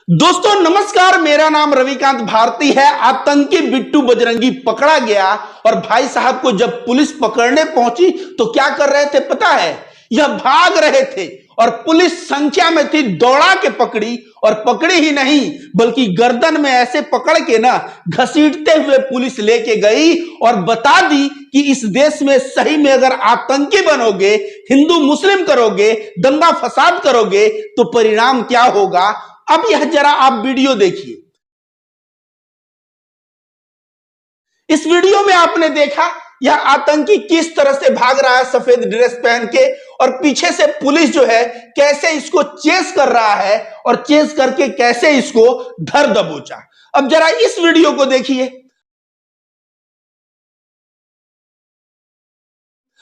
दोस्तों नमस्कार, मेरा नाम रविकांत भारती है। आतंकी बिट्टू बजरंगी पकड़ा गया और भाई साहब को जब पुलिस पकड़ने पहुंची तो क्या कर रहे थे पता है? यह भाग रहे थे और पुलिस संख्या में थी, दौड़ा के पकड़ी और पकड़ी ही नहीं बल्कि गर्दन में ऐसे पकड़ के ना घसीटते हुए पुलिस लेके गई और बता दी कि इस देश में सही में अगर आतंकी बनोगे, हिंदू मुस्लिम करोगे, दंगा फसाद करोगे तो परिणाम क्या होगा। अब यह जरा आप वीडियो देखिए। इस वीडियो में आपने देखा यह आतंकी किस तरह से भाग रहा है सफेद ड्रेस पहन के, और पीछे से पुलिस जो है कैसे इसको चेस कर रहा है और चेस करके कैसे इसको धर दबोचा। अब जरा इस वीडियो को देखिए।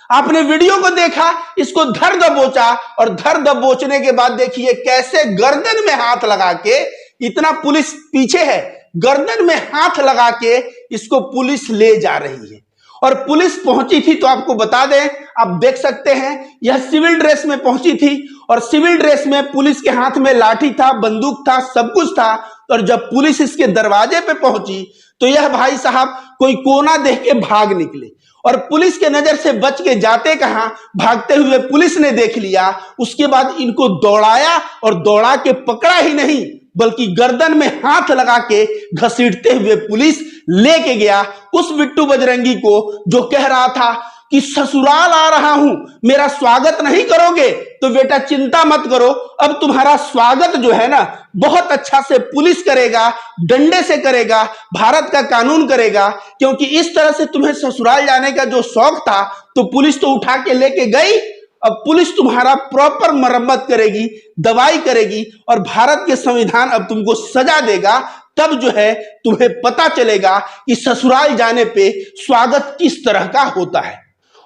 आपने वीडियो को देखा, इसको धर दबोचा और धर दबोचने के बाद देखिए कैसे गर्दन में हाथ लगा के, इतना पुलिस पीछे है, गर्दन में हाथ लगा के इसको पुलिस ले जा रही है। और पुलिस पहुंची थी तो आपको बता दें, आप देख सकते हैं यह सिविल ड्रेस में पहुंची थी और सिविल ड्रेस में पुलिस के हाथ में लाठी था, बंदूक था, सब कुछ था। और जब पुलिस इसके दरवाजे पे पहुंची तो यह भाई साहब कोई कोना देख के भाग निकले और पुलिस के नजर से बच के जाते कहां, भागते हुए पुलिस ने देख लिया। उसके बाद इनको दौड़ाया और दौड़ा के पकड़ा ही नहीं बल्कि गर्दन में हाथ लगा के घसीटते हुए पुलिस लेके गया उस बिट्टू बजरंगी को जो कह रहा था कि ससुराल आ रहा हूं, मेरा स्वागत नहीं करोगे तो बेटा चिंता मत करो, अब तुम्हारा स्वागत जो है ना बहुत अच्छा से पुलिस करेगा, डंडे से करेगा, भारत का कानून करेगा। क्योंकि इस तरह से तुम्हें ससुराल जाने का जो शौक था तो पुलिस तो उठा के लेके गई, अब पुलिस तुम्हारा प्रॉपर मरम्मत करेगी, दवाई करेगी और भारत के संविधान अब तुमको सजा देगा। तब जो है तुम्हें पता चलेगा कि ससुराल जाने पे स्वागत किस तरह का होता है।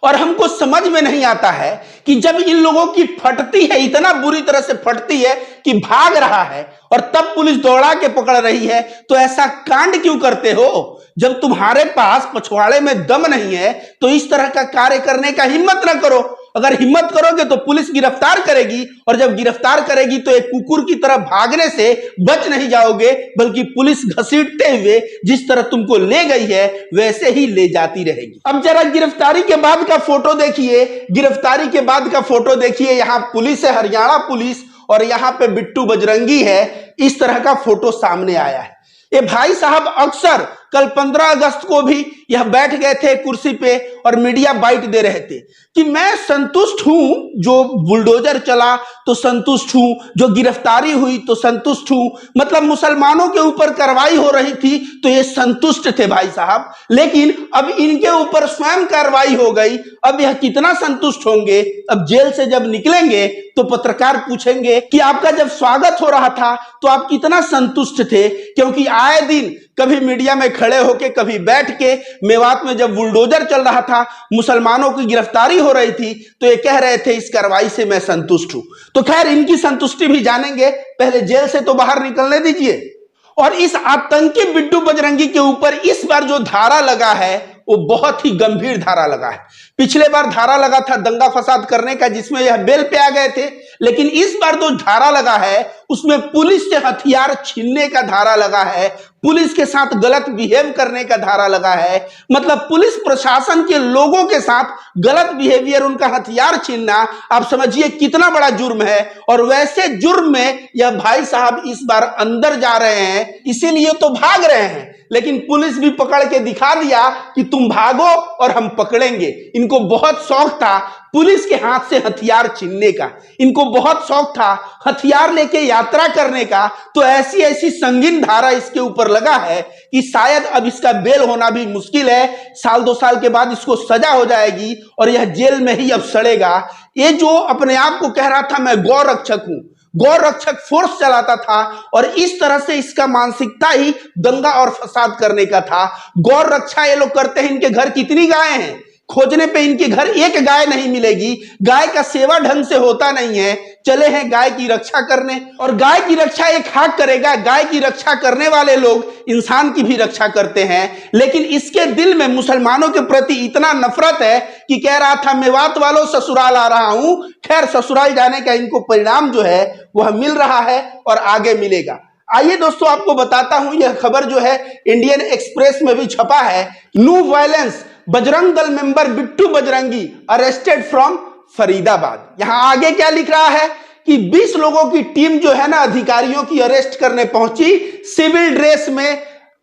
और हमको समझ में नहीं आता है कि जब इन लोगों की फटती है, इतना बुरी तरह से फटती है कि भाग रहा है और तब पुलिस दौड़ा के पकड़ रही है, तो ऐसा कांड क्यों करते हो? जब तुम्हारे पास पछवाड़े में दम नहीं है तो इस तरह का कार्य करने का हिम्मत ना करो। अगर हिम्मत करोगे तो पुलिस गिरफ्तार करेगी और जब गिरफ्तार करेगी तो एक कुकुर की तरह भागने से बच नहीं जाओगे बल्कि पुलिस घसीटते हुए जिस तरह तुमको ले गई है वैसे ही ले जाती रहेगी। अब जरा गिरफ्तारी के बाद का फोटो देखिए, गिरफ्तारी के बाद का फोटो देखिए। यहाँ पुलिस है, हरियाणा पुलिस, और यहाँ पे बिट्टू बजरंगी है। इस तरह का फोटो सामने आया है। ये भाई साहब अक्सर कल 15 अगस्त को भी यह बैठ गए थे कुर्सी पे और मीडिया बाइट दे रहे थे कि मैं संतुष्ट हूं, जो बुलडोजर चला तो संतुष्ट हूं, जो गिरफ्तारी हुई तो संतुष्ट हूं। मतलब मुसलमानों के ऊपर कार्रवाई हो रही थी तो ये संतुष्ट थे भाई साहब, लेकिन अब इनके ऊपर स्वयं कार्रवाई हो गई। अब यह कितना संतुष्ट होंगे? अब जेल से जब निकलेंगे तो पत्रकार पूछेंगे कि आपका जब स्वागत हो रहा था तो आप कितना संतुष्ट थे? क्योंकि आए दिन कभी मीडिया में खड़े होके, कभी बैठ के, मेवात में जब बुलडोजर चल रहा था, मुसलमानों की गिरफ्तारी हो रही थी तो ये कह रहे थे इस कार्रवाई से मैं संतुष्ट हूं। तो खैर इनकी संतुष्टि भी जानेंगे, पहले जेल से तो बाहर निकलने दीजिए। और इस आतंकी बिट्टू बजरंगी के ऊपर इस बार जो धारा लगा है वो बहुत ही गंभीर धारा लगा है। पिछले बार धारा लगा था दंगा फसाद करने का जिसमें यह बेल पे आ गए थे, लेकिन इस बार जो धारा लगा है उसमें पुलिस से हथियार छीनने का धारा लगा है, पुलिस के साथ गलत बिहेव करने का धारा लगा है। मतलब पुलिस प्रशासन के लोगों के साथ गलत बिहेवियर, उनका हथियार छीनना, आप समझिए कितना बड़ा जुर्म है। और वैसे जुर्म में यह भाई साहब इस बार अंदर जा रहे हैं, इसीलिए तो भाग रहे हैं। लेकिन पुलिस भी पकड़ के दिखा दिया कि तुम भागो और हम पकड़ेंगे। इनको बहुत शौक था पुलिस के हाथ से हथियार छीनने का, इनको बहुत शौक था हथियार लेके यात्रा करने का। तो ऐसी ऐसी संगीन धारा इसके ऊपर लगा है कि शायद अब इसका बेल होना भी मुश्किल है। साल 2 साल के बाद इसको सजा हो जाएगी और यह जेल में ही अब सड़ेगा। ये जो अपने आप को कह रहा था मैं गौ रक्षक हूं, गौ रक्षक फोर्स चलाता था और इस तरह से इसका मानसिकता ही दंगा और फसाद करने का था। गौ रक्षा ये लोग करते हैं। इनके घर कितनी गायें हैं, खोजने पे इनके घर एक गाय नहीं मिलेगी। गाय का सेवा ढंग से होता नहीं है, चले हैं गाय की रक्षा करने। और गाय की रक्षा एक हाथ करेगा, गाय की रक्षा करने वाले लोग इंसान की भी रक्षा करते हैं। लेकिन इसके दिल में मुसलमानों के प्रति इतना नफरत है कि कह रहा था मेवात वालों ससुराल आ रहा हूं। खैर ससुराल जाने का इनको परिणाम जो है वह मिल रहा है और आगे मिलेगा। आइए दोस्तों आपको बताता हूं, यह खबर जो है इंडियन एक्सप्रेस में भी छपा है। No violence, Bajrang Dal member Bittu Bajrangi arrested from Faridabad. यहां आगे क्या लिख रहा है कि 20 लोगों की टीम जो है ना अधिकारियों की अरेस्ट करने पहुंची, सिविल ड्रेस में,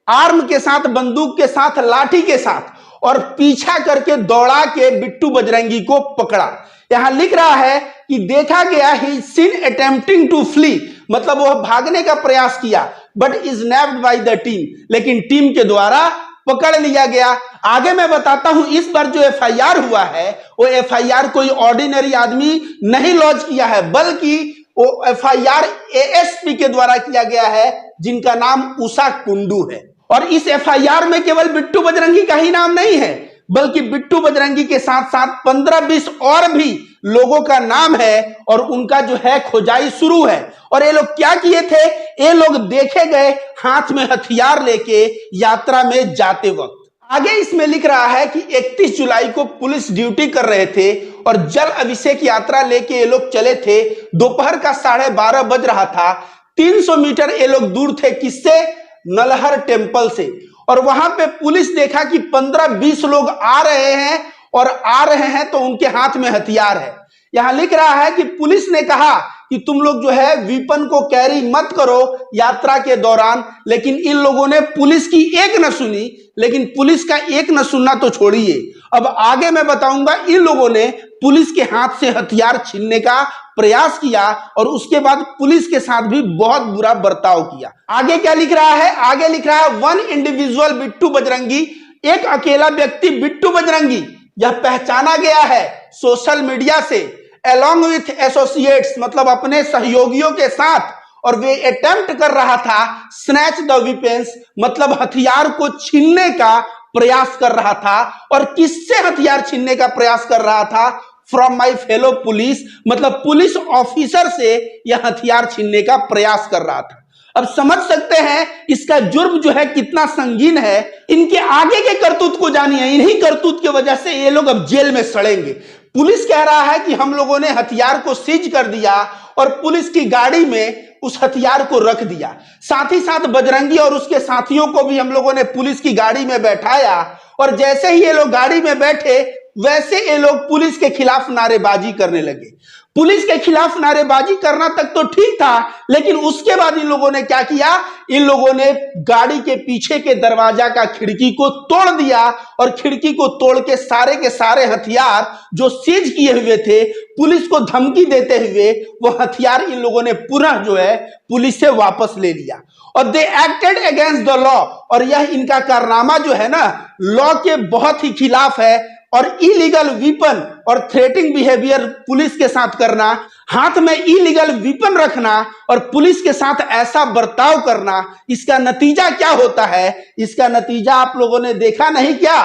आर्म के साथ, बंदूक के साथ, लाठी के साथ, और पीछा करके दौड़ा के बिट्टू बजरंगी को पकड़ा। यहां लिख रहा है कि देखा गया ही सीन अटेम्प्टिंग टू फ्ली, मतलब वह भागने का प्रयास किया, but is nabbed by the team, लेकिन टीम के द्वारा पकड़ लिया गया। आगे मैं बताता हूं, इस बार जो एफआईआर हुआ है वो एफआईआर कोई ऑर्डिनरी आदमी नहीं लॉन्च किया है, बल्कि वो एफआईआर एएसपी के द्वारा किया गया है, जिनका नाम उषा कुंडू है। और इस एफआईआर में केवल बिट्टू बजरंगी का ही नाम नहीं है, बल्कि बिट्टू बजरंगी के साथ साथ 15-20 और भी लोगों का नाम है, और उनका जो है खोजाई शुरू है। और ये लोग क्या किए थे, ये लोग देखे गए हाथ में हथियार लेके यात्रा में जाते वक्त। आगे इसमें लिख रहा है कि 31 जुलाई को पुलिस ड्यूटी कर रहे थे और जल अभिषेक यात्रा लेके ये लोग चले थे। दोपहर का 12:30 बज रहा था। 300 मीटर ये लोग दूर थे, किससे? नलहर टेम्पल से। और वहां पे पुलिस देखा कि 15-20 लोग आ रहे हैं, और आ रहे हैं तो उनके हाथ में हथियार है। यहां लिख रहा है कि पुलिस ने कहा कि तुम लोग जो है वीपन को कैरी मत करो यात्रा के दौरान, लेकिन इन लोगों ने पुलिस की एक न सुनी। लेकिन पुलिस का एक न सुनना तो छोड़िए, अब आगे मैं बताऊंगा, इन लोगों ने पुलिस के हाथ से हथियार छीनने का प्रयास किया, और उसके बाद पुलिस के साथ भी बहुत बुरा बर्ताव किया। आगे क्या लिख रहा है? आगे लिख रहा है, वन इंडिविजुअल बिट्टू बजरंगी, एक अकेला व्यक्ति बिट्टू बजरंगी, यह पहचाना गया है सोशल मीडिया से, along with एसोसिएट्स, मतलब अपने सहयोगियों के साथ, और वे अटेम्प्ट कर रहा था स्नैच द वेपन्स, मतलब हथियार को छीनने का प्रयास कर रहा था। और किससे हथियार छीनने का प्रयास कर रहा था? फ्रॉम माई फेलो पुलिस, मतलब पुलिस ऑफिसर से यह हथियार छीनने का प्रयास कर रहा था। अब समझ सकते हैं इसका जुर्म जो है कितना संगीन है। इनके आगे के करतूत को जानिए, इन्हीं करतूत की वजह से ये लोग अब जेल में सड़ेंगे। पुलिस कह रहा है कि हम लोगों ने हथियार को सीज कर दिया और पुलिस की गाड़ी में उस हथियार को रख दिया। साथ ही साथ बजरंगी और उसके साथियों को भी हम लोगों ने पुलिस की गाड़ी में बैठाया, और जैसे ही ये लोग गाड़ी में बैठे वैसे ये लोग पुलिस के खिलाफ नारेबाजी करने लगे। पुलिस के खिलाफ नारेबाजी करना तक तो ठीक था, लेकिन उसके बाद इन लोगों ने क्या किया? इन लोगों ने गाड़ी के पीछे के दरवाजा का खिड़की को तोड़ दिया, और खिड़की को तोड़ के सारे हथियार जो सीज किए हुए थे, पुलिस को धमकी देते हुए वो हथियार इन लोगों ने पुनः जो है पुलिस से वापस ले लिया। और दे एक्टेड अगेंस्ट द लॉ, और यह इनका कारनामा जो है ना लॉ के बहुत ही खिलाफ है। और इलीगल वीपन और थ्रेटिंग बिहेवियर पुलिस के साथ करना, हाथ में इलीगल वीपन रखना और पुलिस के साथ ऐसा बर्ताव करना, इसका नतीजा क्या होता है? इसका नतीजा आप लोगों ने देखा नहीं क्या?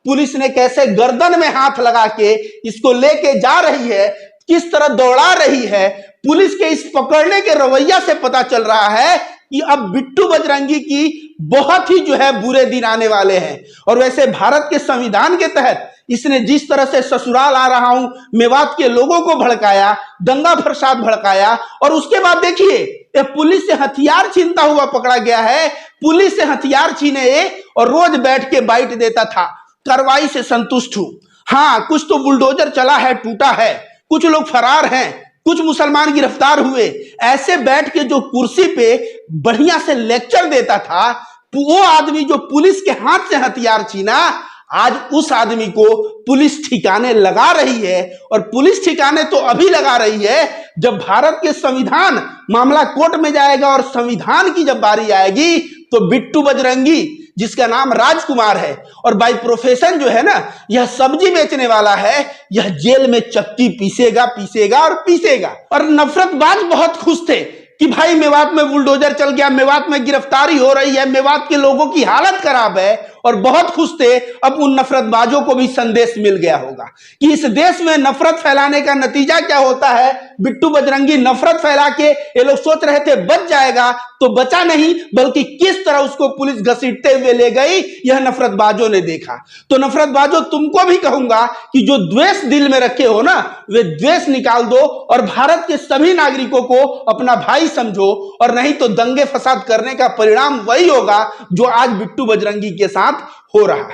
पुलिस ने कैसे गर्दन में हाथ लगा के इसको लेके जा रही है, किस तरह दौड़ा रही है। पुलिस के इस पकड़ने के रवैया से पता चल रहा है कि अब बिट्टू बजरंगी की बहुत ही जो है बुरे दिन आने वाले हैं। और वैसे भारत के संविधान के तहत इसने जिस तरह से ससुराल आ रहा हूं मेवात के लोगों को भड़काया, दंगा फसाद भड़काया, और उसके बाद देखिए ये पुलिस से हथियार छीनता हुआ पकड़ा गया है। पुलिस से हथियार छीने और रोज बैठ के बाइट देता था, कार्रवाई से संतुष्ट हूं। हाँ, कुछ तो बुलडोजर चला है, टूटा है, कुछ लोग फरार हैं, कुछ मुसलमान गिरफ्तार हुए। ऐसे बैठ के जो कुर्सी पे बढ़िया से लेक्चर देता था, वो आदमी जो पुलिस के हाथ से हथियार छीना, आज उस आदमी को पुलिस ठिकाने लगा रही है। और पुलिस ठिकाने तो अभी लगा रही है जब भारत के संविधान मामला कोर्ट में जाएगा, और संविधान की जब बारी आएगी तो बिट्टू बजरंगी, जिसका नाम राजकुमार है और बाय प्रोफेशन जो है ना यह सब्जी बेचने वाला है, यह जेल में चक्की पीसेगा और पीसेगा। और नफरतबाज बहुत खुश थे कि भाई मेवात में बुलडोजर चल गया, मेवात में गिरफ्तारी हो रही है, मेवात के लोगों की हालत खराब है, और बहुत खुश थे। अब उन नफरतबाजों को भी संदेश मिल गया होगा कि इस देश में नफरत फैलाने का नतीजा क्या होता है। बिट्टू बजरंगी नफरत फैला के ये लोग सोच रहे थे बच जाएगा, तो बचा नहीं, बल्कि किस तरह उसको पुलिस घसीटते हुए ले गई यह नफरतबाजों ने देखा। तो नफरतबाजों, तुमको भी कहूंगा कि जो द्वेष दिल में रखे हो ना, वे द्वेष निकाल दो और भारत के सभी नागरिकों को अपना भाई समझो, और नहीं तो दंगे फसाद करने का परिणाम वही होगा जो आज बिट्टू बजरंगी के साथ हो रहा है।